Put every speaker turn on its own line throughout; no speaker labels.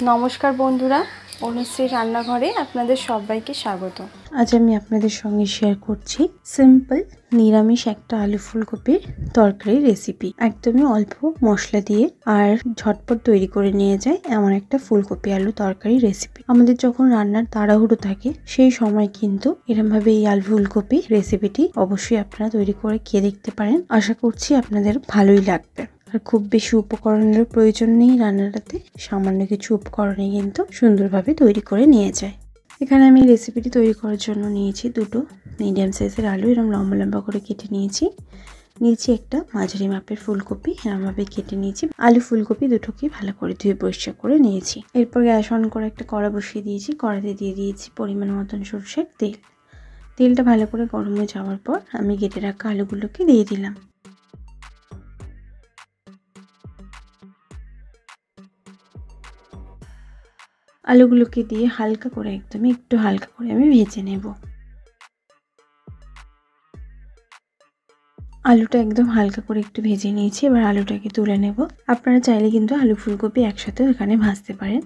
নমস্কার বন্ধুরা, অনুশ্রী রান্নাঘরে আপনাদের সবাইকে স্বাগত। আজ আমি আপনাদের সঙ্গে শেয়ার করছি সিম্পল নিরামিষ একটা আলু ফুলকপির তরকারি রেসিপি। একদমই অল্প মশলা দিয়ে আর ঝটপট তৈরি করে নিয়ে যায় এমন একটা ফুলকপি আলু তরকারি রেসিপি। আমাদের যখন রান্নার তাড়াহুড়ো থাকে সেই সময় কিন্তু এরমভাবে এই আলু ফুলকপি রেসিপিটি অবশ্যই আপনারা তৈরি করে খেয়ে দেখতে পারেন। আশা করছি আপনাদের ভালোই লাগবে। আর খুব বেশি উপকরণের প্রয়োজন নেই রান্নাটাতে, সামান্য কিছু উপকরণে কিন্তু সুন্দরভাবে তৈরি করে নিয়ে যায়। এখানে আমি রেসিপিটি তৈরি করার জন্য নিয়েছি দুটো মিডিয়াম সাইজের আলু, এরকম লম্বা লম্বা করে কেটে নিয়েছি। একটা মাঝারি মাপের ফুলকপি এরমভাবে কেটে নিয়েছি। আলু ফুলকপি দুটোকে ভালো করে ধুয়ে পরিষ্কার করে নিয়েছি। এরপর গ্যাস অন করে একটা কড়া বসিয়ে দিয়েছি। কড়াতে দিয়ে দিয়েছি পরিমাণ মতন সরষের তেল। তেলটা ভালো করে গরম হয়ে যাওয়ার পর আমি কেটে রাখা আলুগুলোকে দিয়ে দিলাম। আলুগুলোকে দিয়ে হালকা করে একটু হালকা করে আমি ভেজে নেব। আলুটা একদম হালকা করে একটু ভেজে নিয়েছি। এবার আলুটাকে তুলে নেব। আপনারা চাইলে কিন্তু আলু ফুলকপি একসাথেও এখানে ভাজতে পারেন।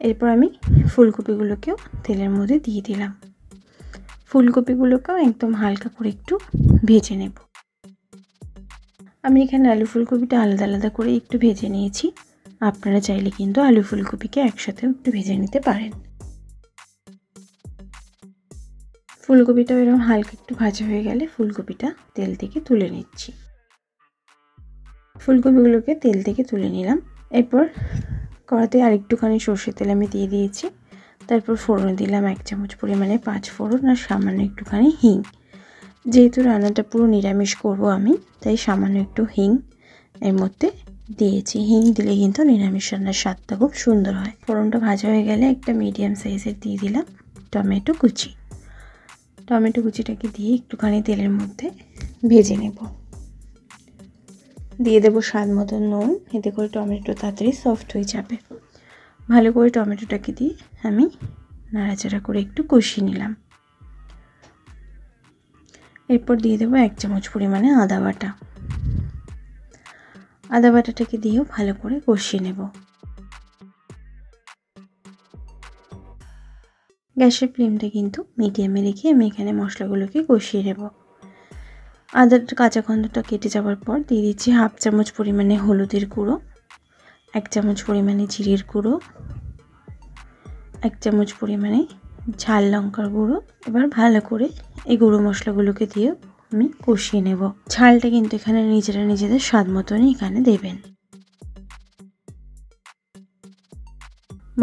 এরপর আমি ফুলকপিগুলোকেও তেলের মধ্যে দিয়ে দিলাম। ফুলকপিগুলোকেও একদম হালকা করে একটু ভেজে নেব। আমি এখানে আলু ফুলকপিটা আলাদা আলাদা করে একটু ভেজে নিয়েছি। আপনারা চাইলে কিন্তু আলু ফুলকপিকে একসাথেও একটু ভেজে নিতে পারেন। ফুলকপিটা এরকম হালকা একটু ভাজা হয়ে গেলে ফুলকপিটা তেল থেকে তুলে নিচ্ছি। ফুলকপিগুলোকে তেল থেকে তুলে নিলাম। এরপর কড়াতে আরেকটুখানি সর্ষের তেল আমি দিয়ে দিয়েছি। তারপর ফোড়ন দিলাম 1 চামচ পরিমাণে 5 ফোড়ন আর সামান্য একটুখানি হিং। যেহেতু রান্নাটা পুরো নিরামিষ করব আমি, তাই সামান্য একটু হিং এর মধ্যে দিয়েছি। হিং দিলে কিন্তু নিরামিষ রান্নার স্বাদটা খুব সুন্দর হয়। ফোড়নটা ভাজা হয়ে গেলে একটা মিডিয়াম সাইজের দিয়ে দিলাম টমেটো কুচি। টমেটো কুচিটাকে দিয়ে একটুখানি তেলের মধ্যে ভেজে নেব। দিয়ে দেবো স্বাদ মতো নুন, এতে করে টমেটো তাড়াতাড়ি সফট হয়ে যাবে। ভালো করে টমেটোটাকে দিয়ে আমি নাড়াচাড়া করে একটু কষিয়ে নিলাম। এরপর দিয়ে দেবো 1 চামচ পরিমাণে আদা বাটা। আদা বাটাটাকে দিয়েও ভালো করে কষিয়ে নেব। গ্যাসের ফ্লেমটা কিন্তু মিডিয়ামে রেখে আমি এখানে মশলাগুলোকে কষিয়ে নেব। আদার কাঁচা গন্ধটা কেটে যাওয়ার পর দিয়ে দিচ্ছি 1/2 চামচ পরিমাণে হলুদের গুঁড়ো, 1 চামচ পরিমাণে জিরের গুঁড়ো, 1 চামচ পরিমাণে ঝাল লঙ্কার গুঁড়ো। এবার ভালো করে এই গুঁড়ো মশলাগুলোকে দিয়ে আমি কষিয়ে নেব। ঝালটা কিন্তু এখানে নিজেদের স্বাদ মতনই এখানে দেবেন।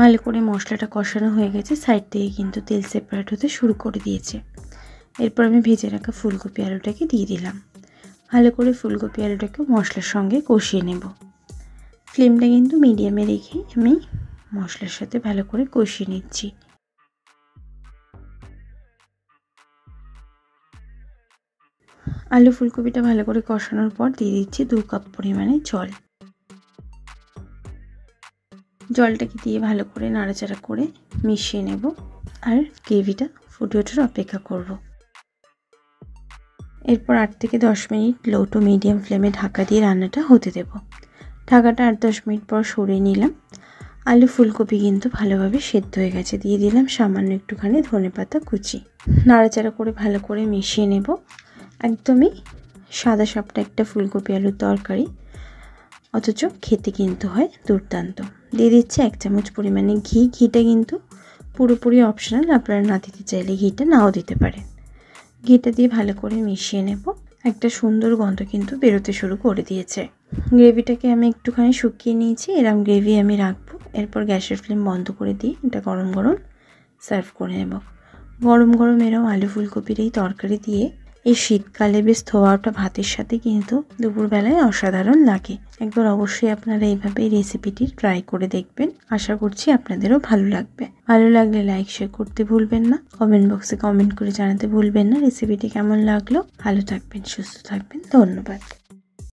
ভালো করে মশলাটা কষানো হয়ে গেছে। সাইড থেকে কিন্তু তেল সেপারেট হতে শুরু করে দিয়েছে। এরপর আমি ভেজে রাখা ফুলকপি আলুটাকে দিয়ে দিলাম। ভালো করে ফুলকপি আলুটাকে মশলার সঙ্গে কষিয়ে নেব। ফ্লেমটা কিন্তু মিডিয়ামে রেখে আমি মশলার সাথে ভালো করে কষিয়ে নিচ্ছি। আলু ফুলকপিটা ভালো করে কষানোর পর দিয়ে দিচ্ছি 2 কাপ পরিমাণে জল। জলটাকে দিয়ে ভালো করে নাড়াচাড়া করে মিশিয়ে নেব আর গ্রেভিটা ফুটে ওঠার অপেক্ষা করব। এরপর 8 থেকে 10 মিনিট লো টু মিডিয়াম ফ্লেমে ঢাকা দিয়ে রান্নাটা হতে দেব। ঢাকাটা 8-10 মিনিট পর সরিয়ে নিলাম। আলু ফুলকপি কিন্তু ভালোভাবে সেদ্ধ হয়ে গেছে। দিয়ে দিলাম সামান্য একটুখানি ধনেপাতা কুচি। নাড়াচাড়া করে ভালো করে মিশিয়ে নেব। একদমই সাদা সাপটা একটা ফুলকপি আলুর তরকারি, অথচ খেতে কিন্তু হয় দুর্দান্ত। দিয়ে দিচ্ছি 1 চামচ পরিমাণে ঘি। ঘিটা কিন্তু পুরোপুরি অপশনাল, আপনারা না দিতে চাইলে ঘিটা নাও দিতে পারেন। ঘিটা দিয়ে ভালো করে মিশিয়ে নেব। একটা সুন্দর গন্ধ কিন্তু বেরোতে শুরু করে দিয়েছে। গ্রেভিটাকে আমি একটুখানি শুকিয়ে নিয়েছি। এরম গ্রেভি আমি রাখবো। এরপর গ্যাসের ফ্লেম বন্ধ করে দিয়ে এটা গরম গরম সার্ভ করে নেব। গরম গরম এরম আলু ফুলকপির এই তরকারি দিয়ে এই শীতকালে বেশ ধোয়া ওঠা ভাতের সাথে কিন্তু দুপুরবেলায় অসাধারণ লাগে। একবার অবশ্যই আপনারা এইভাবে এই রেসিপিটি ট্রাই করে দেখবেন। আশা করছি আপনাদেরও ভালো লাগবে। ভালো লাগলে লাইক শেয়ার করতে ভুলবেন না। কমেন্ট বক্সে কমেন্ট করে জানাতে ভুলবেন না রেসিপিটি কেমন লাগলো। ভালো থাকবেন, সুস্থ থাকবেন। ধন্যবাদ।